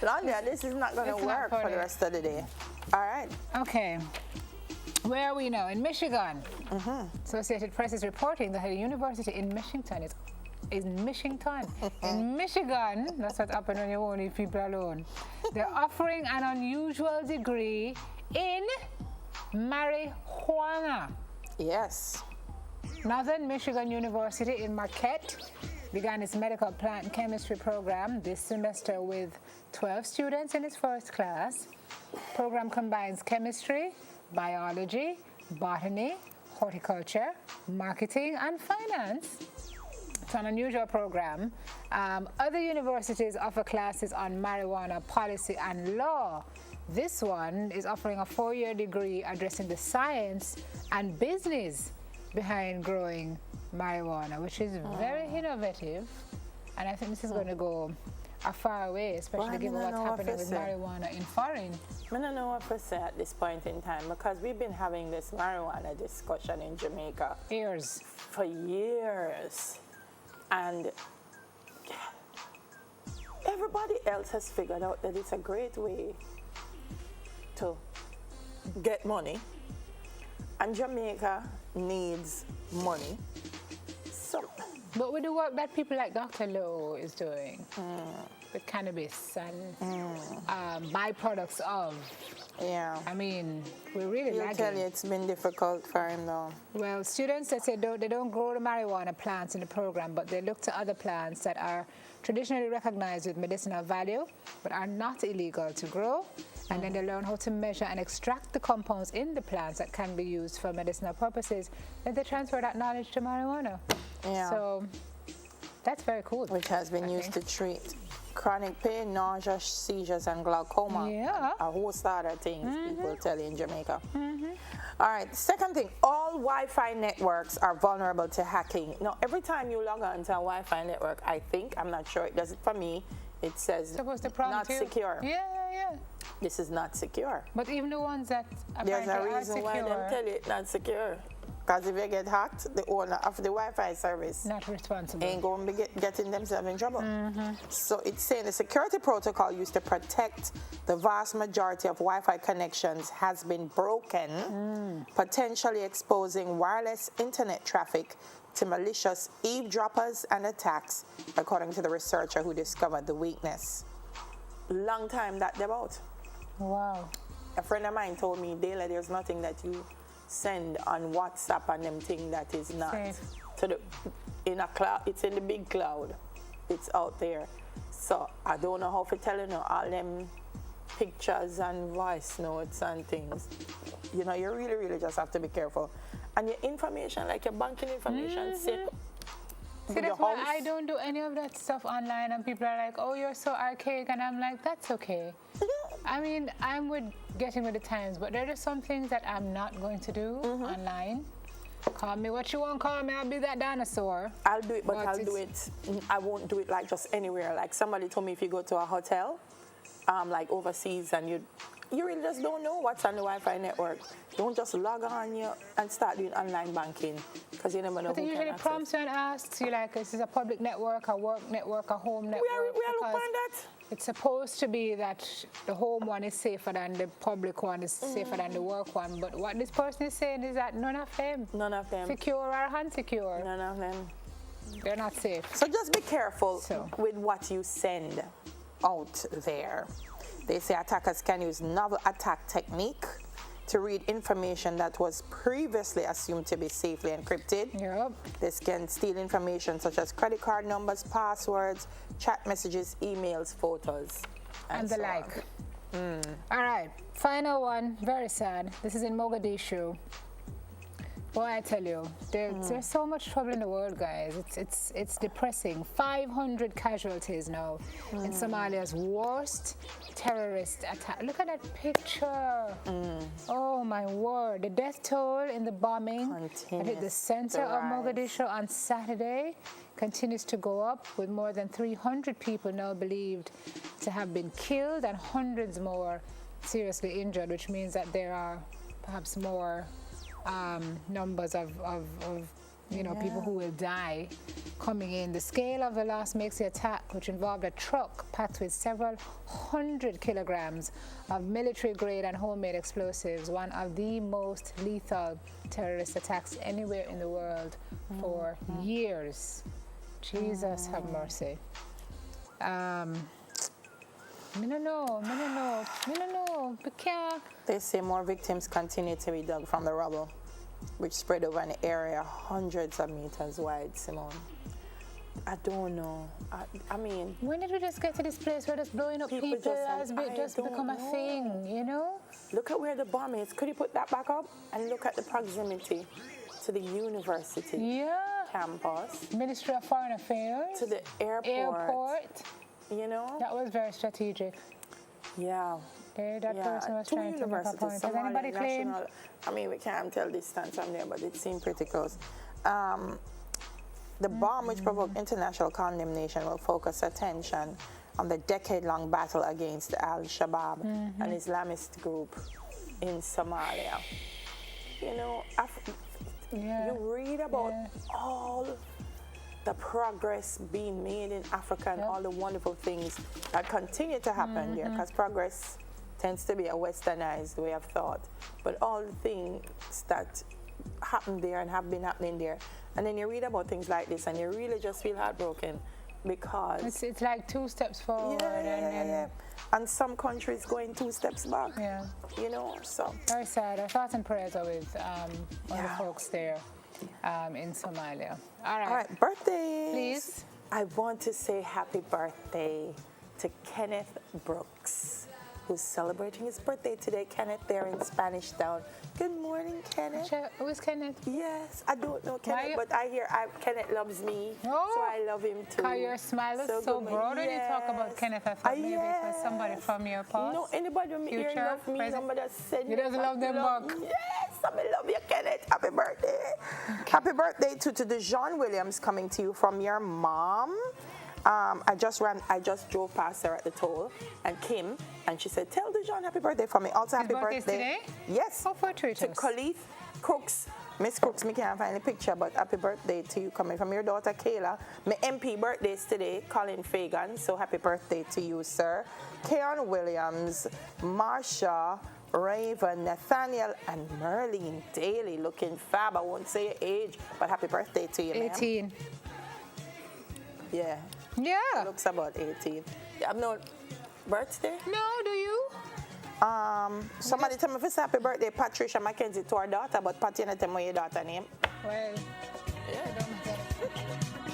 Londia, this is not going to work for the rest of the day. All right. Okay. Where are we now? In Michigan. Associated Press is reporting that a university in Michigan in Michigan. In Michigan, that's what happens when you won't leave people alone. They're offering an unusual degree in marijuana. Yes. Northern Michigan University in Marquette began its medical plant chemistry program this semester with 12 students in its first class. The program combines chemistry, biology, botany, horticulture, marketing, and finance. It's an unusual program. Other universities offer classes on marijuana policy and law. This one is offering a 4-year degree addressing the science and business behind growing marijuana, which is very innovative. And I think this is going to go a far way, especially given what's happening with marijuana in foreign. I don't know what to say at this point in time, because we've been having this marijuana discussion in Jamaica for years. And everybody else has figured out that it's a great way to get money. And Jamaica needs money. But with the work that people like Dr. Lowe is doing with cannabis and byproducts of, I mean, we really He'll tell you it's been difficult for him though. Well, students that say they don't grow the marijuana plants in the program, but they look to other plants that are traditionally recognized with medicinal value, but are not illegal to grow. And then they learn how to measure and extract the compounds in the plants that can be used for medicinal purposes. Then they transfer that knowledge to marijuana. So that's very cool. Which has been used to treat chronic pain, nausea, seizures, and glaucoma. A whole lot of things people tell you in Jamaica. All right, second thing, all Wi-Fi networks are vulnerable to hacking. Now, every time you log on to a Wi-Fi network, I'm not sure it does it for me, it says not secure. This is not secure. But even the ones that there's a reason why they tell you it's not secure. Because if you get hacked, the owner of the Wi-Fi service not responsible ain't going to be getting themselves in trouble. So it's saying the security protocol used to protect the vast majority of Wi-Fi connections has been broken, potentially exposing wireless internet traffic to malicious eavesdroppers and attacks, according to the researcher who discovered the weakness. Long time that about. Wow. A friend of mine told me, Dayla, there's nothing that you send on WhatsApp and them thing that is not to the in a cloud. It's in the big cloud. It's out there. So I don't know how to tell you all them pictures and voice notes and things. You know, you really, really just have to be careful. And your information, like your banking information, See, that's why I don't do any of that stuff online, and people are like, oh, you're so archaic, and I'm like, that's okay. I mean, I'm getting with the times, but there are some things that I'm not going to do online. Call me what you want, call me, I'll be that dinosaur. I'll do it, but I'll do it, I won't do it like just anywhere. Like somebody told me if you go to a hotel, like overseas, and you really just don't know what's on the Wi-Fi network. Don't just log on and start doing online banking, because you never know who can access. But usually prompts you and asks you, like, is this a public network, a work network, a home network? We are looking at that. It's supposed to be that the home one is safer than the public one is safer than the work one. But what this person is saying is that none of them. Secure or unsecure. None of them. They're not safe. So just be careful with what you send out there. They say attackers can use novel attack technique to read information that was previously assumed to be safely encrypted. This can steal information such as credit card numbers, passwords, chat messages, emails, photos, and the like. All right, final one, very sad. This is in Mogadishu. Boy, I tell you, there's so much trouble in the world, guys. It's depressing. 500 casualties now in Somalia's worst terrorist attack. Look at that picture. Oh my word! The death toll in the bombing that hit the center of Mogadishu on Saturday continues to go up, with more than 300 people now believed to have been killed and hundreds more seriously injured, which means that there are perhaps more numbers of people who will die coming in. The scale of the loss makes the attack, which involved a truck packed with several hundred kilograms of military-grade and homemade explosives, one of the most lethal terrorist attacks anywhere in the world for years. Jesus have mercy. I don't know. They say more victims continue to be dug from the rubble, which spread over an area hundreds of meters wide, Simone. I don't know. I mean... When did we just get to this place where just blowing up people has just become a thing, you know? Look at where the bomb is. Could you put that back up? And look at the proximity to the university campus. Ministry of Foreign Affairs. To the airport. You know? That was very strategic. Yeah. That person was trying to make a point. Has anybody claimed? I mean, we can't tell distance from there, but it seemed pretty close. The bomb, which provoked international condemnation, will focus attention on the decade-long battle against Al-Shabaab, an Islamist group in Somalia. You know, you read about all the progress being made in Africa and all the wonderful things that continue to happen there, because progress tends to be a westernized way of thought. But all the things that happen there and have been happening there, and then you read about things like this and you really just feel heartbroken because... It's like 2 steps forward and some countries going 2 steps back. You know, so... Very sad. Our thoughts and prayers are with all the folks there in Somalia. All right, birthdays. Please. I want to say happy birthday to Kenneth Brooks, who's celebrating his birthday today. Kenneth there in Spanish Town. Good morning, Kenneth. Who is Kenneth? Yes, I don't know Kenneth, but I hear Kenneth loves me, so I love him too. Your smile is so broad when you talk about Kenneth. I thought maybe it was somebody from your past. No, anybody from here love me. Somebody said he doesn't love them back. Yes, I love you, Kenneth. Happy birthday. Okay. Happy birthday to Dejon Williams, coming to you from your mom. I just drove past her at the toll, and Kim, and she said, "Tell Dejon happy birthday for me." Also, happy birthday today? Yes. How fortuitous. To Khalif Crooks. Miss Crooks, me can't find the picture, but happy birthday to you, coming from your daughter Kayla. My MP birthday's today, Colin Fagan, so happy birthday to you, sir. Keon Williams, Marsha, Raven, Nathaniel, and Merlene Daly, looking fab. I won't say your age, but happy birthday to you, ma'am. 18. Yeah. Looks about 18. You have no birthday? No, do you? Somebody tell me if it's happy birthday, Patricia Mackenzie, to our daughter, but Patty, you tell me your daughter's name. Well, I don't know.